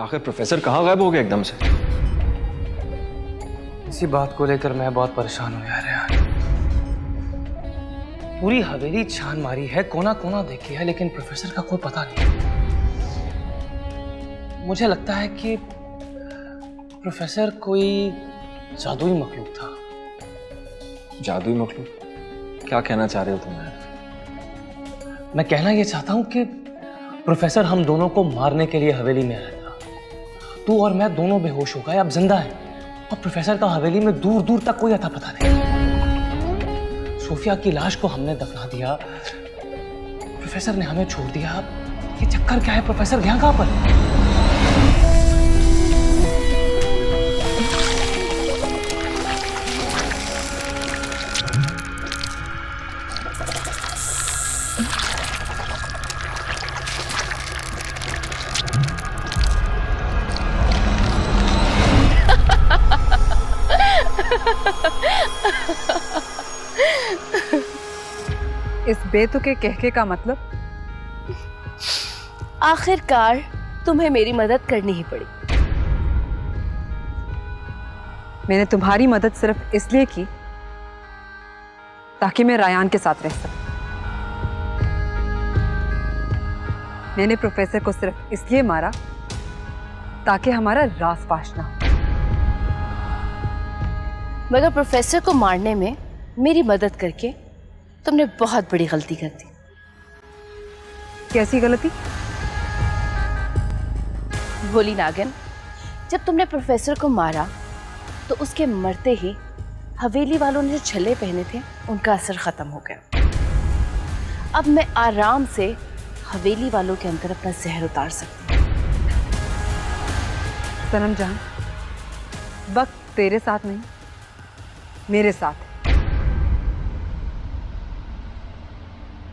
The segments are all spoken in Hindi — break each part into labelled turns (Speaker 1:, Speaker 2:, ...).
Speaker 1: आखिर प्रोफेसर कहाँ गायब हो गया एकदम से?
Speaker 2: इसी बात को लेकर मैं बहुत परेशान हूँ यार। पूरी हवेली छान मारी है, कोना कोना देखी है, लेकिन प्रोफेसर का कोई पता नहीं। मुझे लगता है कि प्रोफेसर कोई जादुई मखलूक था।
Speaker 1: जादुई मखलूक? क्या कहना चाह रहे हो तुम यार?
Speaker 2: मैं कहना यह चाहता हूं कि प्रोफेसर हम दोनों को मारने के लिए हवेली में आया था। तू और मैं दोनों बेहोश हो गए, अब जिंदा है, और प्रोफेसर का हवेली में दूर दूर तक कोई अता पता नहीं। सोफिया की लाश को हमने दफना दिया, प्रोफेसर ने हमें छोड़ दिया। ये चक्कर क्या है? प्रोफेसर गया कहां पर?
Speaker 3: इस बेतुके कहके का मतलब?
Speaker 4: आखिरकार तुम्हें मेरी मदद करनी ही पड़ी।
Speaker 3: मैंने तुम्हारी मदद सिर्फ इसलिए की ताकि मैं रायान के साथ रह सकूं। मैंने प्रोफेसर को सिर्फ इसलिए मारा ताकि हमारा राज फाश ना हो।
Speaker 4: मगर प्रोफेसर को मारने में मेरी मदद करके तुमने बहुत बड़ी गलती कर दी।
Speaker 3: कैसी गलती?
Speaker 4: भोली नागिन, जब तुमने प्रोफेसर को मारा तो उसके मरते ही हवेली वालों ने जो छल्ले पहने थे उनका असर खत्म हो गया। अब मैं आराम से हवेली वालों के अंदर अपना जहर उतार सकती हूँ।
Speaker 3: सनम जहां, वक्त तेरे साथ नहीं, मेरे साथ है।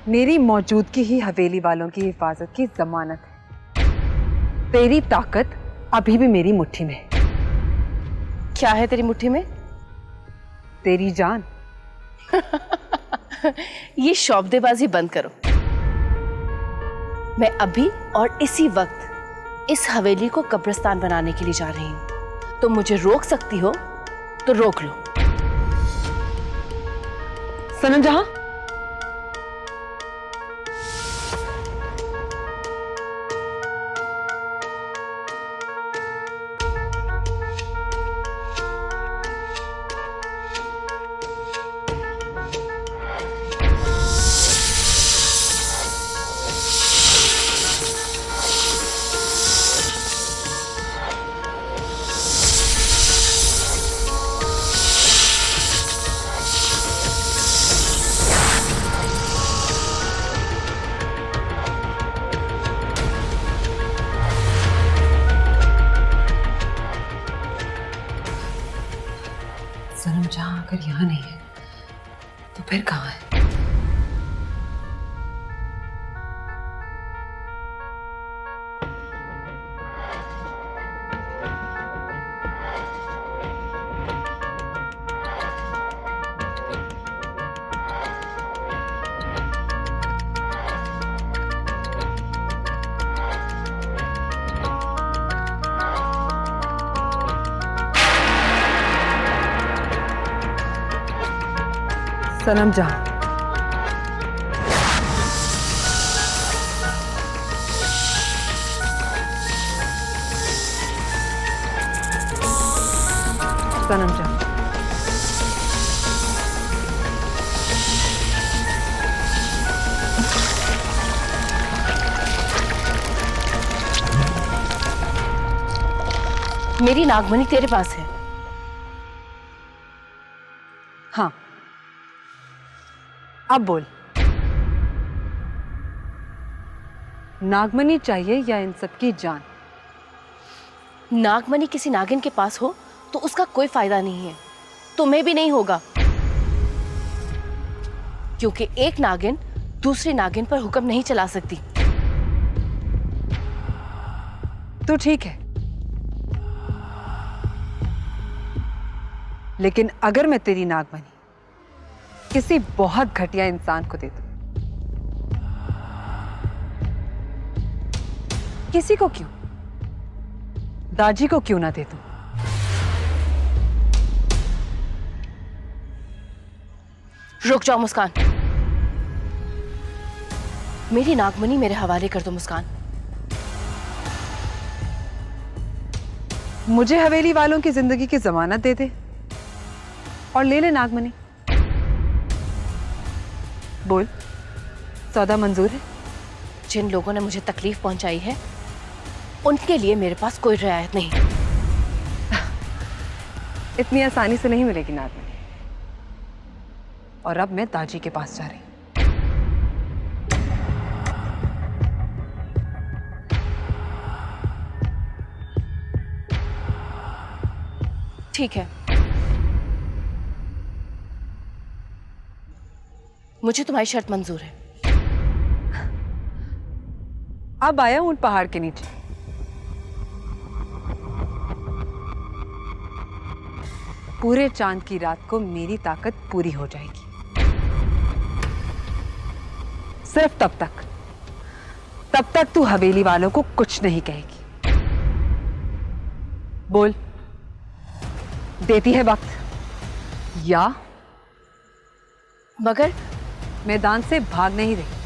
Speaker 3: मेरी मौजूदगी ही हवेली वालों की हिफाजत की जमानत है। तेरी ताकत अभी भी मेरी मुट्ठी में है।
Speaker 4: क्या है तेरी मुट्ठी में?
Speaker 3: तेरी जान।
Speaker 4: ये शौबदेबाजी बंद करो। मैं अभी और इसी वक्त इस हवेली को कब्रिस्तान बनाने के लिए जा रही हूं। तुम मुझे रोक सकती हो तो रोक लो।
Speaker 3: सनम जहां, सनम जहां अगर यहां नहीं है तो फिर कहां है? सनम जहां, सनम जहां,
Speaker 4: मेरी नागमणि तेरे पास है?
Speaker 3: हाँ, अब बोल। नागमणि चाहिए या इन सब की जान?
Speaker 4: नागमणि किसी नागिन के पास हो तो उसका कोई फायदा नहीं है, तुम्हें भी नहीं होगा, क्योंकि एक नागिन दूसरी नागिन पर हुक्म नहीं चला सकती।
Speaker 3: तो ठीक है, लेकिन अगर मैं तेरी नागमणि किसी बहुत घटिया इंसान को दे दूं, किसी को क्यों, दाजी को क्यों ना दे दूं?
Speaker 4: रुक जाओ मुस्कान, मेरी नागमणि मेरे हवाले कर दो मुस्कान।
Speaker 3: मुझे हवेली वालों की जिंदगी की जमानत दे दे और ले ले नागमणि। बोल, सौदा मंजूर है?
Speaker 4: जिन लोगों ने मुझे तकलीफ पहुंचाई है उनके लिए मेरे पास कोई रियायत नहीं।
Speaker 3: इतनी आसानी से नहीं मिलेगी नागमणि। और अब मैं दाजी के पास जा रही हूं।
Speaker 4: ठीक है, मुझे तुम्हारी शर्त मंजूर है।
Speaker 3: अब आया हूं पहाड़ के नीचे। पूरे चांद की रात को मेरी ताकत पूरी हो जाएगी। सिर्फ तब तक तू हवेली वालों को कुछ नहीं कहेगी। बोल, देती है वक्त या
Speaker 4: मगर
Speaker 3: मैदान से भाग नहीं रही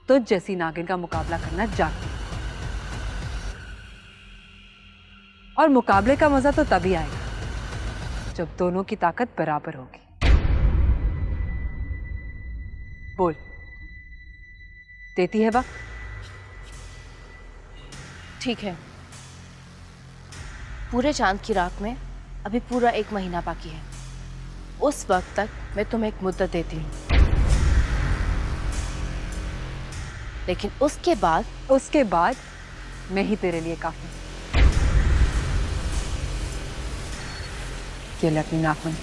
Speaker 3: तो जैसी नागिन का मुकाबला करना जाती। और मुकाबले का मजा तो तभी आएगा जब दोनों की ताकत बराबर होगी। बोल, देती है वक्त?
Speaker 4: ठीक है, पूरे चांद की रात में अभी पूरा 1 महीना बाकी है। उस वक्त तक मैं तुम्हें एक मुद्दत देती हूँ, लेकिन उसके बाद मैं ही तेरे लिए काफी।
Speaker 3: ये ले अपनी नागमणि।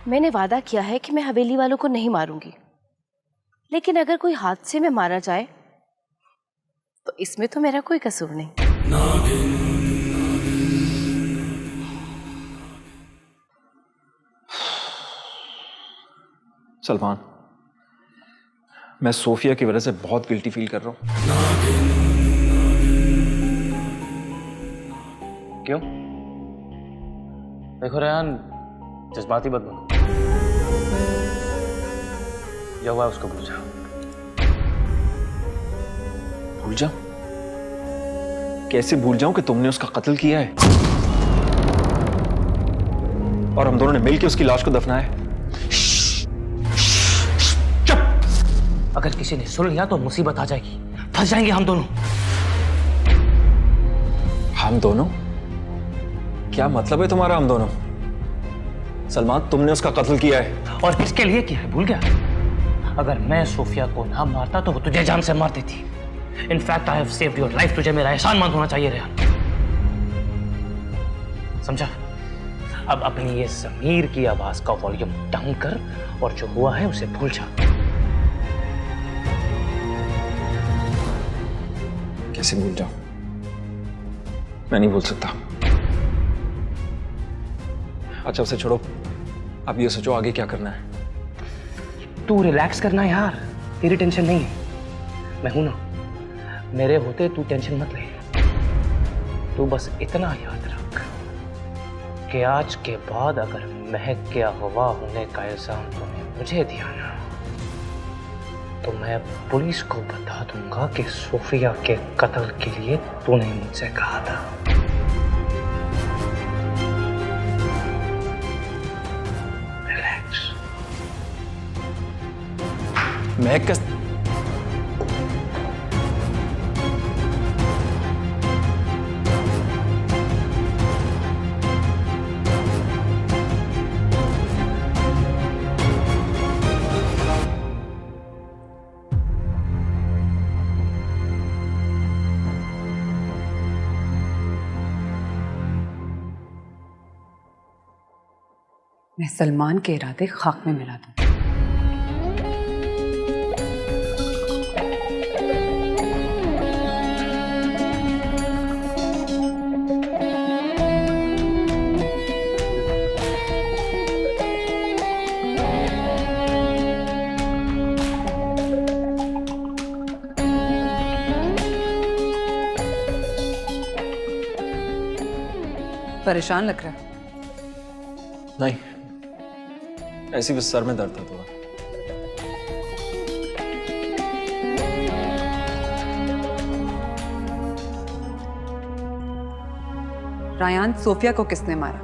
Speaker 4: मैंने वादा किया है कि मैं हवेली वालों को नहीं मारूंगी, लेकिन अगर कोई हादसे में मारा जाए तो इसमें तो मेरा कोई कसूर नहीं।
Speaker 1: सलमान, मैं सोफिया की वजह से बहुत गिल्टी फील कर रहा हूं।
Speaker 2: क्यों? देखो रेहान, जज्बाती मत बनो। जो हुआ उसको भूल जाओ।
Speaker 1: भूल जाऊं? कैसे भूल जाऊं कि तुमने उसका कत्ल किया है और हम दोनों ने मिलकर उसकी लाश को दफनाया है।
Speaker 2: अगर किसी ने सुन लिया तो मुसीबत आ जाएगी, फंस जाएंगे हम दोनों।
Speaker 1: हम दोनों? क्या मतलब है तुम्हारा हम दोनों? सलमान, तुमने उसका कत्ल किया है।
Speaker 2: और किसके लिए किया है भूल गया? अगर मैं सोफिया को ना मारता तो वो तुझे जान से मार देती। In fact I have saved your life. तुझे मेरा एहसानमंद होना चाहिए रेहान, समझा? अब अपनी ये ज़मीर की आवाज का वॉल्यूम डाउन कर और जो हुआ है उसे भूल जा।
Speaker 1: कैसे भूल जाऊं? मैं नहीं भूल सकता। अच्छा, उसे छोड़ो, अब ये सोचो आगे क्या करना है।
Speaker 2: तू रिलैक्स करना यार, तेरी टेंशन नहीं है, मैं हूं ना। मेरे होते तू टेंशन मत ले। तू बस इतना याद रख कि आज के बाद अगर महक के अगवा होने का इल्जाम तूने मुझे दिया ना तो मैं पुलिस को बता दूंगा कि सोफिया के कत्ल के लिए तूने मुझसे कहा था। रिलैक्स।
Speaker 1: महक का
Speaker 3: मैं सलमान के इरादे खाक में मिला दूं। परेशान लग रहा है।
Speaker 1: नहीं, ऐसी बस सर में दर्द था थोड़ा।
Speaker 3: रायान, सोफिया को किसने मारा?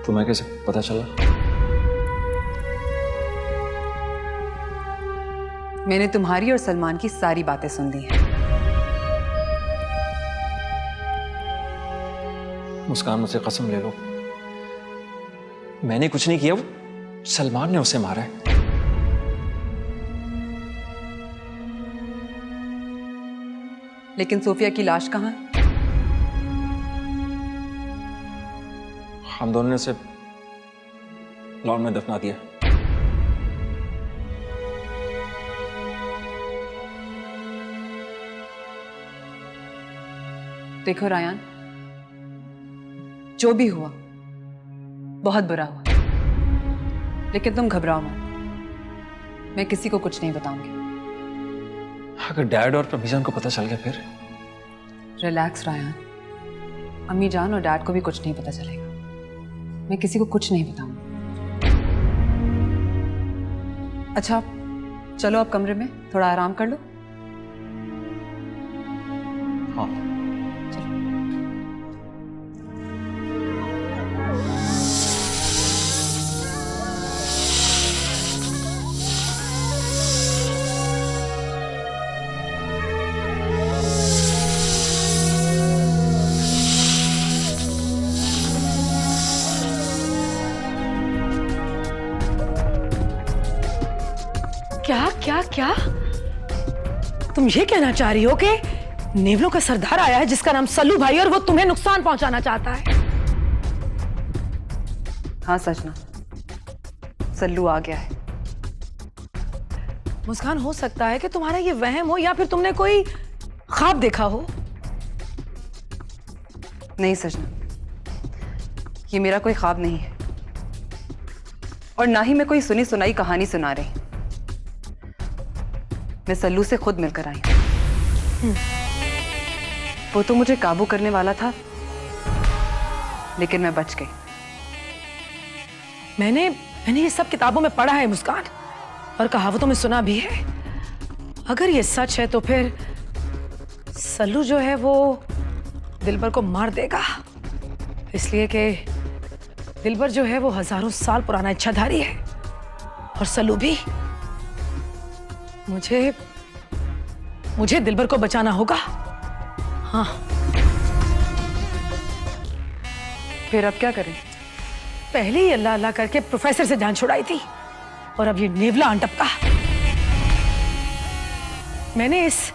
Speaker 1: तुम्हें कैसे पता चला?
Speaker 3: मैंने तुम्हारी और सलमान की सारी बातें सुन ली हैं।
Speaker 1: मुस्कान, मुझसे कसम ले लो, मैंने कुछ नहीं किया, वो सलमान ने उसे मारा है।
Speaker 3: लेकिन सोफिया की लाश कहाँ है?
Speaker 1: हम दोनों ने उसे लॉन में दफना दिया।
Speaker 3: देखो रायान, जो भी हुआ बहुत बुरा हुआ, लेकिन तुम घबराओ मत, मैं किसी को कुछ नहीं बताऊंगी।
Speaker 1: अगर डैड और अम्मीजान को पता चल गया फिर?
Speaker 3: रिलैक्स रायान, अम्मी जान और डैड को भी कुछ नहीं पता चलेगा। मैं किसी को कुछ नहीं बताऊंगी। अच्छा, चलो अब कमरे में थोड़ा आराम कर लो।
Speaker 1: हाँ।
Speaker 5: क्या क्या क्या तुम ये कहना चाह रही हो कि नेवलों का सरदार आया है जिसका नाम सल्लू भाई, और वो तुम्हें नुकसान पहुंचाना चाहता है?
Speaker 3: हाँ सजना, सल्लू आ गया है।
Speaker 5: मुस्कान, हो सकता है कि तुम्हारा ये वहम हो या फिर तुमने कोई ख्वाब देखा हो।
Speaker 3: नहीं सजना, ये मेरा कोई ख्वाब नहीं है और ना ही मैं कोई सुनी सुनाई कहानी सुना रही। मैं सल्लू से खुद मिलकर आई। वो तो मुझे काबू करने वाला था, लेकिन मैं बच गई।
Speaker 5: मैंने ये सब किताबों में पढ़ा है मुस्कान, और कहावतों में सुना भी है। अगर ये सच है तो फिर सल्लू जो है वो दिलबर को मार देगा, इसलिए कि दिलबर जो है वो हजारों साल पुराना इच्छाधारी है, और सल्लू भी। मुझे दिलबर को बचाना होगा। हाँ,
Speaker 3: फिर अब क्या करें?
Speaker 5: पहले ही अल्लाह अल्लाह करके प्रोफेसर से जान छुड़ाई थी, और अब ये नेवला अंटपका। मैंने इस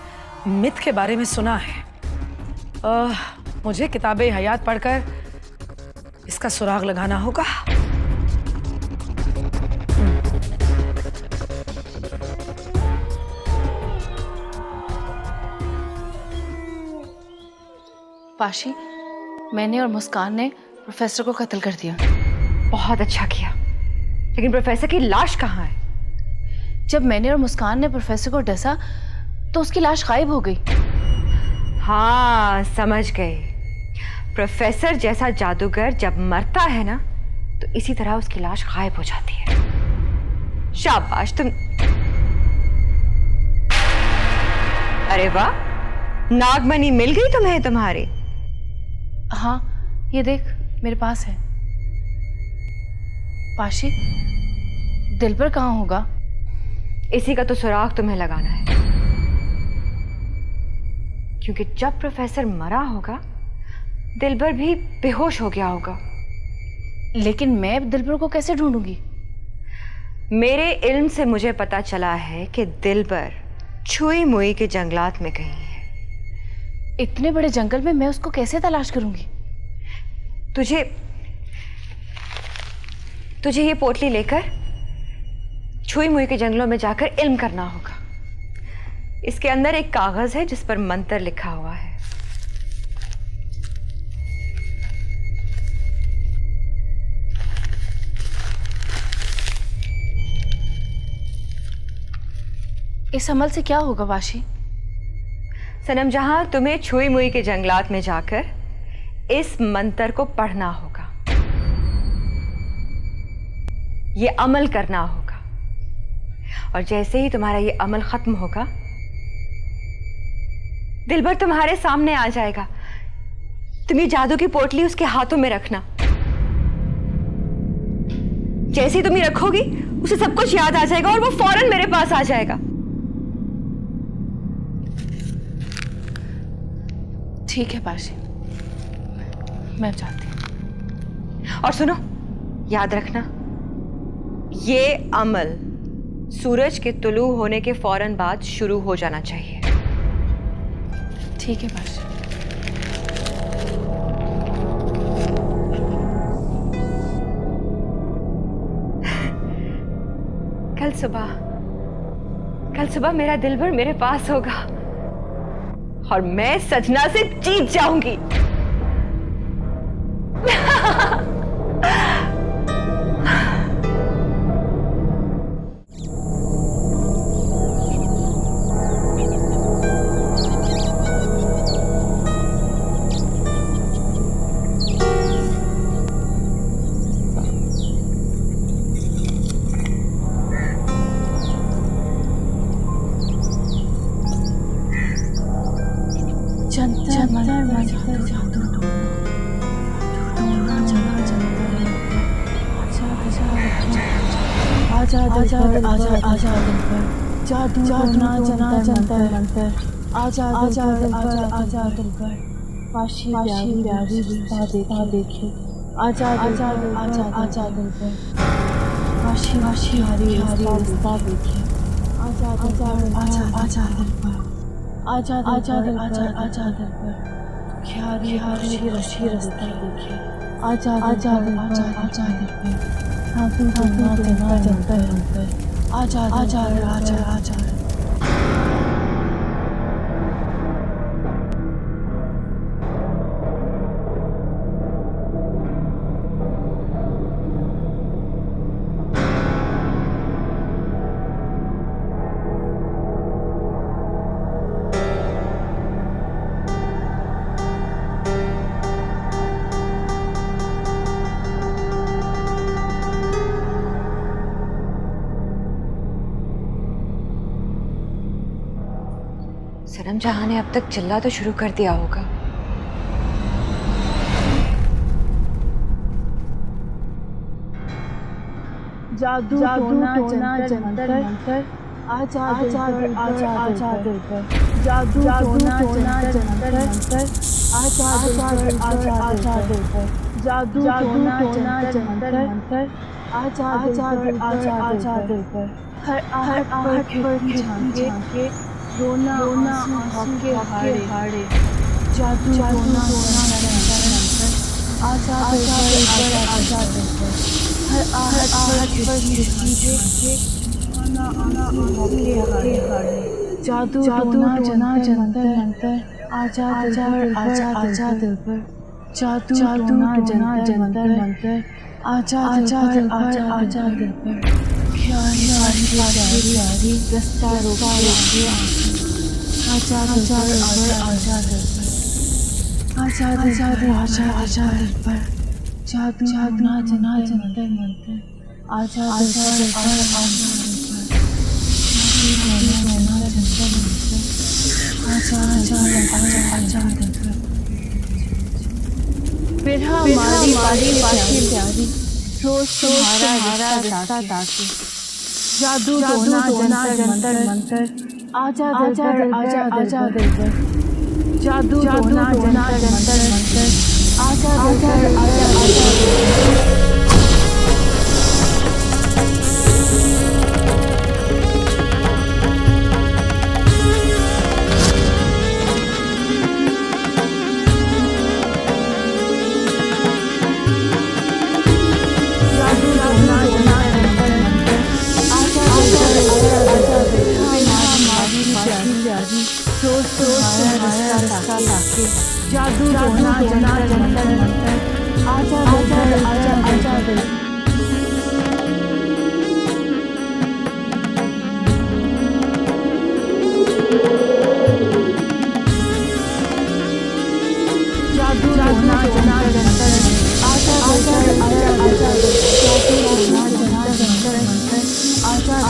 Speaker 5: मिथ के बारे में सुना है। मुझे किताबे हयात पढ़कर इसका सुराग लगाना होगा।
Speaker 4: पाशी, मैंने और मुस्कान ने प्रोफेसर को कत्ल कर दिया।
Speaker 6: बहुत अच्छा किया, लेकिन प्रोफेसर की लाश कहाँ है?
Speaker 4: जब मैंने और मुस्कान ने प्रोफेसर को डसा तो उसकी लाश गायब हो गई।
Speaker 6: हाँ, समझ गए। प्रोफेसर जैसा जादूगर जब मरता है ना, तो इसी तरह उसकी लाश गायब हो जाती है। शाबाश तुम। अरे वाह, नागमणि मिल गई तुम्हें तुम्हारी।
Speaker 4: हाँ, ये देख मेरे पास है। पाशी, दिलबर कहाँ होगा?
Speaker 6: इसी का तो सुराग तुम्हें लगाना है, क्योंकि जब प्रोफेसर मरा होगा दिलबर भी बेहोश हो गया होगा।
Speaker 4: लेकिन मैं दिलबर को कैसे ढूंढूंगी?
Speaker 6: मेरे इल्म से मुझे पता चला है कि दिलबर छुई मुई के जंगलात में कहीं है।
Speaker 4: इतने बड़े जंगल में मैं उसको कैसे तलाश करूंगी?
Speaker 6: तुझे ये पोटली लेकर छुई मुई के जंगलों में जाकर इल्म करना होगा। इसके अंदर एक कागज है जिस पर मंत्र लिखा हुआ है।
Speaker 4: इस अमल से क्या होगा वाशी?
Speaker 6: सनम जहां तुम्हें छुई मुई के जंगलात में जाकर इस मंत्र को पढ़ना होगा, ये अमल करना होगा, और जैसे ही तुम्हारा ये अमल खत्म होगा दिलबर तुम्हारे सामने आ जाएगा। तुम ये जादू की पोटली उसके हाथों में रखना। जैसे ही तुम ये रखोगी उसे सब कुछ याद आ जाएगा और वो फौरन मेरे पास आ जाएगा।
Speaker 4: ठीक है पाशी, मैं चाहती हूँ।
Speaker 6: और सुनो, याद रखना ये अमल सूरज के तुलू होने के फौरन बाद शुरू हो जाना चाहिए।
Speaker 4: ठीक है पाशी।
Speaker 6: कल सुबह मेरा दिलबर मेरे पास होगा और मैं सजना से जीत जाऊंगी। सनम जहां ने अब तक चिल्ला तो शुरू कर दिया होगा।
Speaker 7: जादू टोना जंतर मंतर आजा दिलबर जादू टोना जंतर मंतर आजा दिलबर जादू टोना जंतर मंतर आजा दिलबर हर आहट पर झांके रोना आंसू के हाड़े जादू टोना जंतर मंतर आजा दिलबर हर आहट पर झांके जादू टोना जंतर मंतर आजा दिलबर जादू टोना जंतर मंतर आजा दिलबर प्यारी रास्ता रोके आजा दिलबर आजा दिलबर जादू टोना जंतर मंतर आजा फिर हमारी पाशी प्यारी रोज तुम्हारा रिश्ता ताकि जादू टोना जंतर मंतर आजा दिलबर जादू टोना जंतर मंतर आजा दिलबर जादू टोना जंतर मंतर आजा दिलबर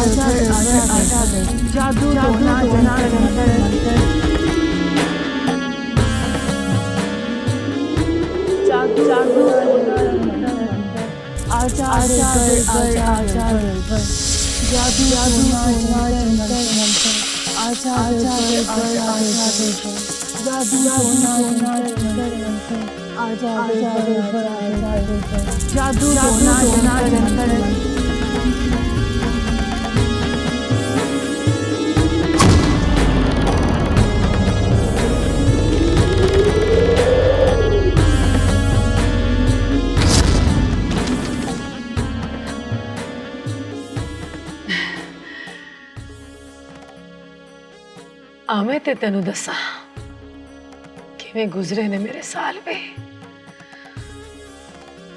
Speaker 7: आजा दिलबर आजा जादू टोना जंतर मंतर जादू टोना जंतर मंतर आजा दिलबर आजा दिलबर जादू टोना जंतर मंतर आजा दिलबर आजा दिलबर जादू टोना जंतर मंतर आजा दिलबर आजा दिलबर जादू टोना जंतर मंतर।
Speaker 5: आमे ते तेनू दसा किवें गुजरे ने मेरे साल वे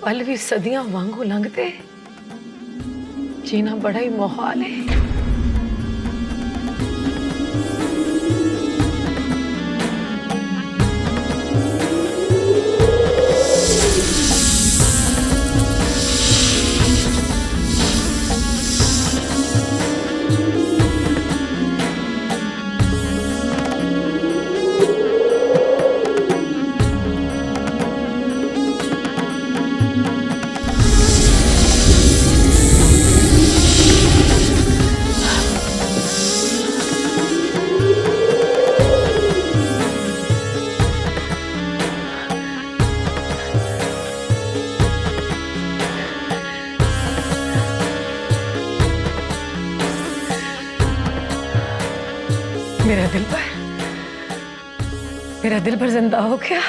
Speaker 5: पल भी सदियां वांगू लंघते जीना बड़ा ही मुहाल है। मेरा दिल भर जिंदा हो गया।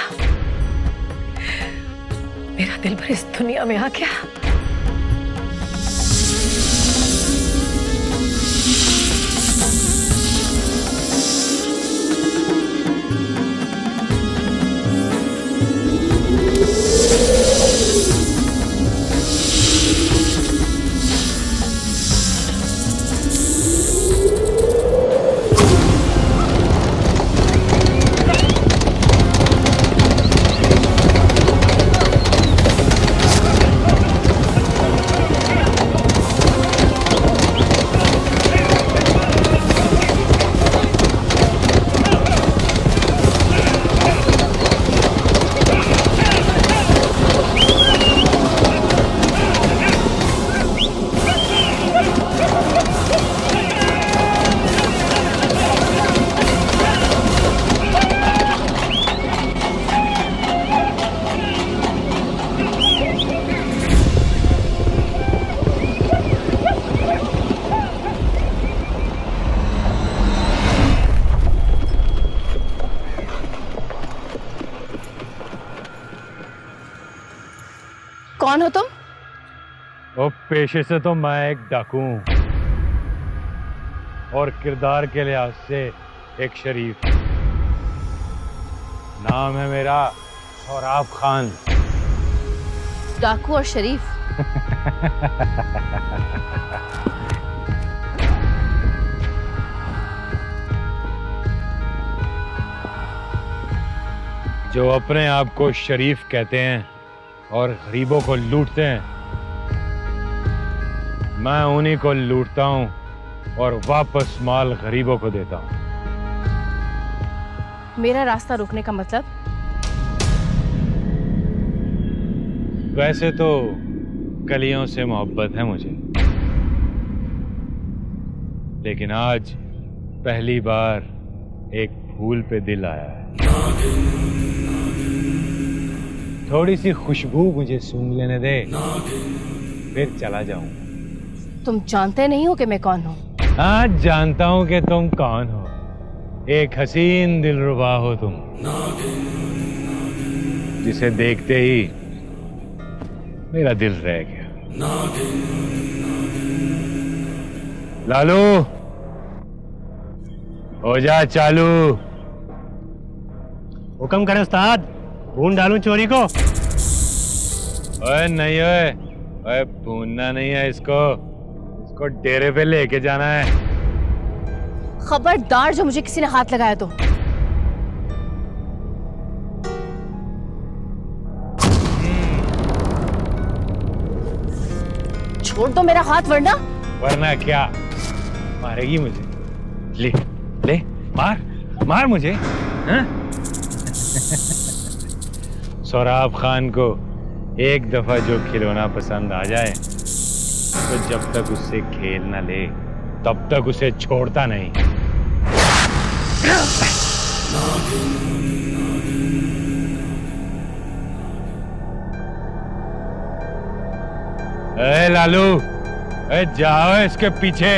Speaker 5: मेरा दिल भर इस दुनिया में आ गया।
Speaker 4: कौन हो तुम?
Speaker 8: और पेशे से तो मैं एक डाकू हूं और किरदार के लिहाज से एक शरीफ। नाम है मेरा सौराब खान।
Speaker 4: डाकू और शरीफ?
Speaker 8: जो अपने आप को शरीफ कहते हैं और गरीबों को लूटते हैं, मैं उन्हीं को लूटता हूं और वापस माल गरीबों को देता हूं।
Speaker 4: मेरा रास्ता रोकने का मतलब?
Speaker 8: वैसे तो कलियों से मोहब्बत है मुझे, लेकिन आज पहली बार एक फूल पे दिल आया है। थोड़ी सी खुशबू मुझे सूंघ लेने दे, फिर चला जाऊं।
Speaker 4: तुम जानते नहीं हो कि मैं कौन हूँ?
Speaker 8: हाँ, जानता हूं कि तुम कौन हो। एक हसीन दिलरुबा हो तुम, जिसे देखते ही मेरा दिल रह गया। लालू, हो जा चालू।
Speaker 9: हुक्म करें उस्ताद, भून डालूं चोरी को?
Speaker 8: ओए नहीं, ओए भूनना नहीं है इसको डेरे पे लेके जाना है।
Speaker 4: खबरदार जो मुझे किसी ने हाथ लगाया तो। छोड़ दो मेरा हाथ, वरना
Speaker 8: क्या? मारेगी मुझे? ले ले मार मार मुझे, हाँ? सोराब खान को एक दफा जो खिलौना पसंद आ जाए तो जब तक उससे खेल ना ले तब तक उसे छोड़ता नहीं। ए लालू, ए जाओ इसके पीछे।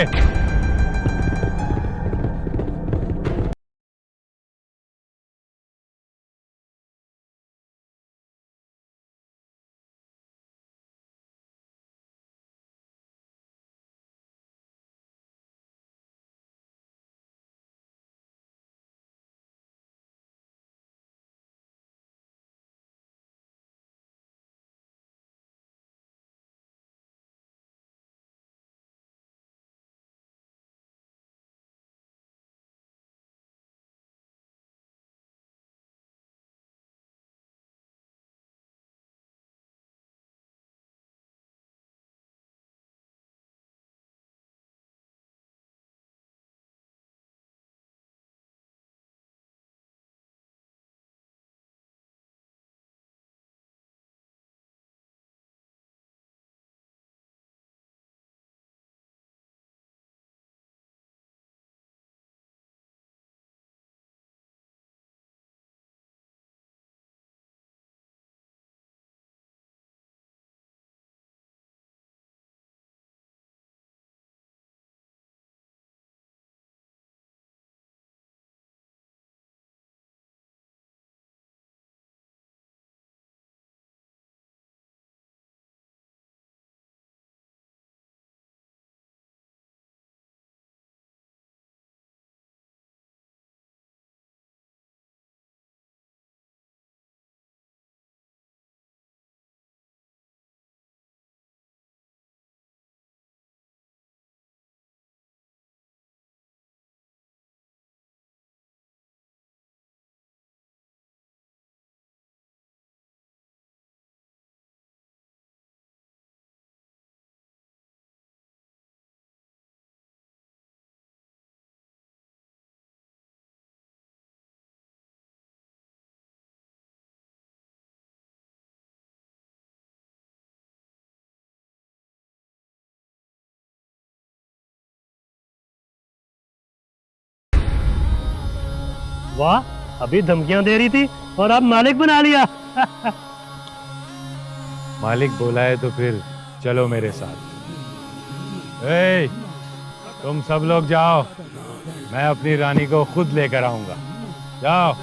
Speaker 9: वाह, अभी धमकियां दे रही थी और अब मालिक बना लिया।
Speaker 8: मालिक बोला है तो फिर चलो मेरे साथ। ए, तुम सब लोग जाओ, मैं अपनी रानी को खुद लेकर आऊंगा। जाओ।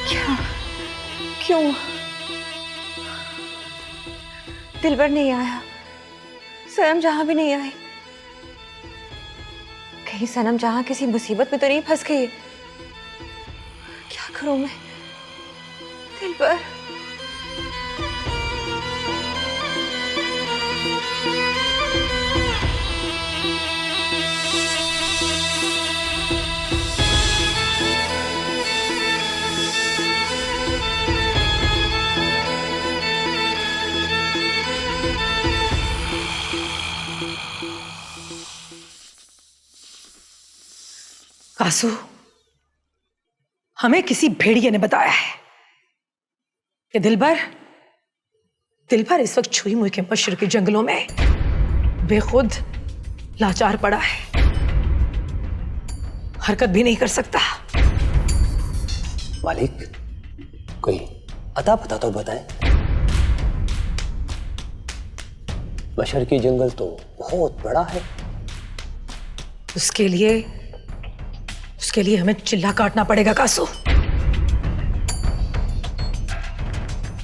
Speaker 6: क्या? क्यों? दिलबर नहीं आया, सनम जहां भी नहीं आई। कहीं सनम जहां किसी मुसीबत में तो नहीं फंस गई? क्या करूं मैं? दिलबर।
Speaker 5: कासू, हमें किसी भेड़िए ने बताया है कि दिलबर इस वक्त छुई मुई के मशरकी जंगलों में बेखुद लाचार पड़ा है, हरकत भी नहीं कर सकता।
Speaker 10: मालिक, कोई अता पता तो बताएं। मशरकी जंगल तो बहुत बड़ा है।
Speaker 5: उसके लिए हमें चिल्ला काटना पड़ेगा कासू।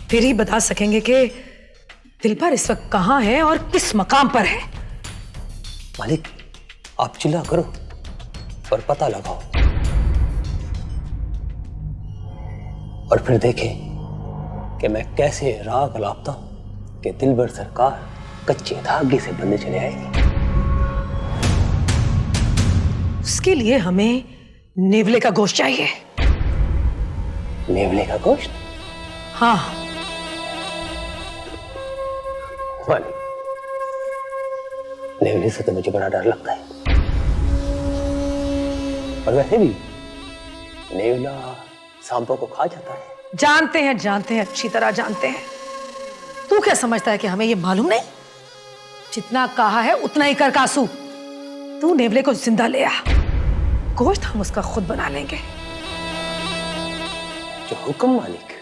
Speaker 5: फिर ही बता सकेंगे कि दिलबर इस वक्त कहाँ है और किस मकाम पर है।
Speaker 10: मालिक, आप चिल्ला करो और पता लगाओ, और फिर देखें कि मैं कैसे राग लापता हूं कि दिलबर सरकार कच्चे धागे से बंधे चले आएगी।
Speaker 5: उसके लिए हमें नेवले का गोश्त चाहिए।
Speaker 10: नेवले का गोश्त?
Speaker 5: हाँ।
Speaker 10: मालिक, नेवले से तो मुझे बड़ा डर लगता है, और वैसे भी नेवला सांपों को खा जाता है।
Speaker 5: जानते हैं, अच्छी तरह जानते हैं। तू क्या समझता है कि हमें ये मालूम नहीं? जितना कहा है उतना ही कर कासू। तू नेवले को जिंदा ले आ, गोश्त हम उसका खुद बना लेंगे।
Speaker 10: जो हुक्म मालिक।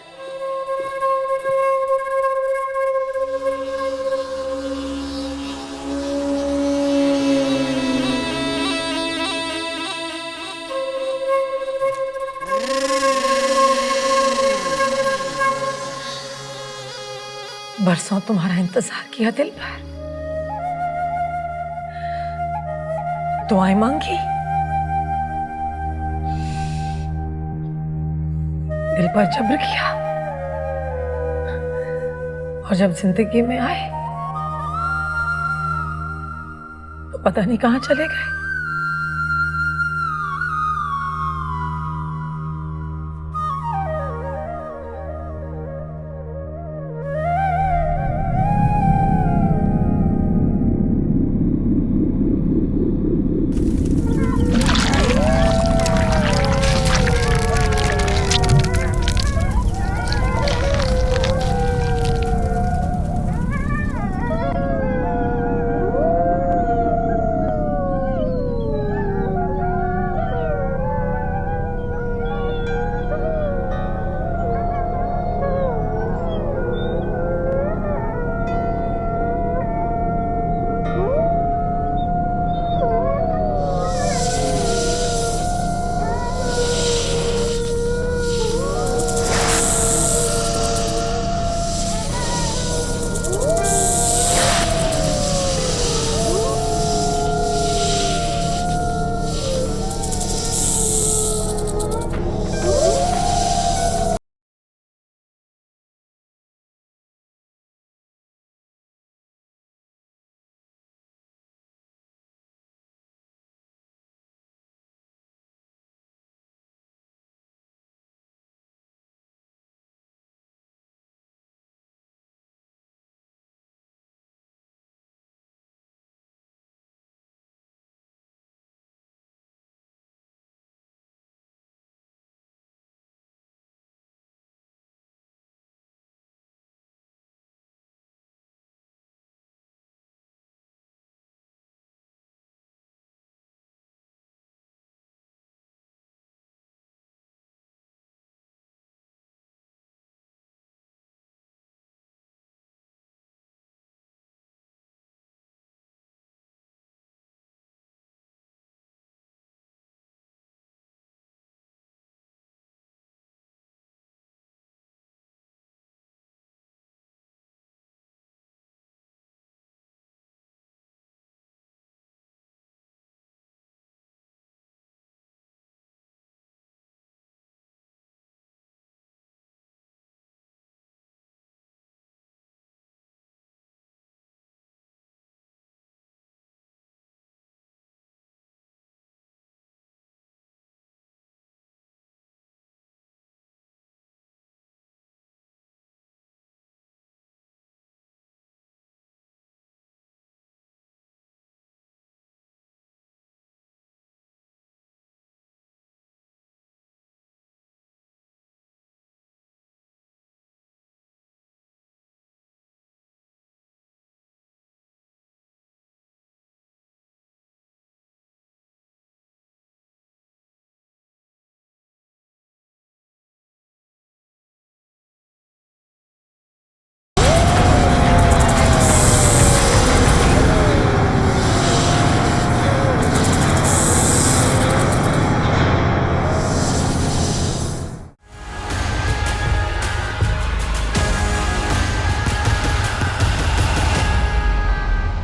Speaker 5: बरसों तुम्हारा इंतजार किया दिलबर, दुआएं मांगी, दिल पर जब्र किया, और जब जिंदगी में आए तो पता नहीं कहां चले गए।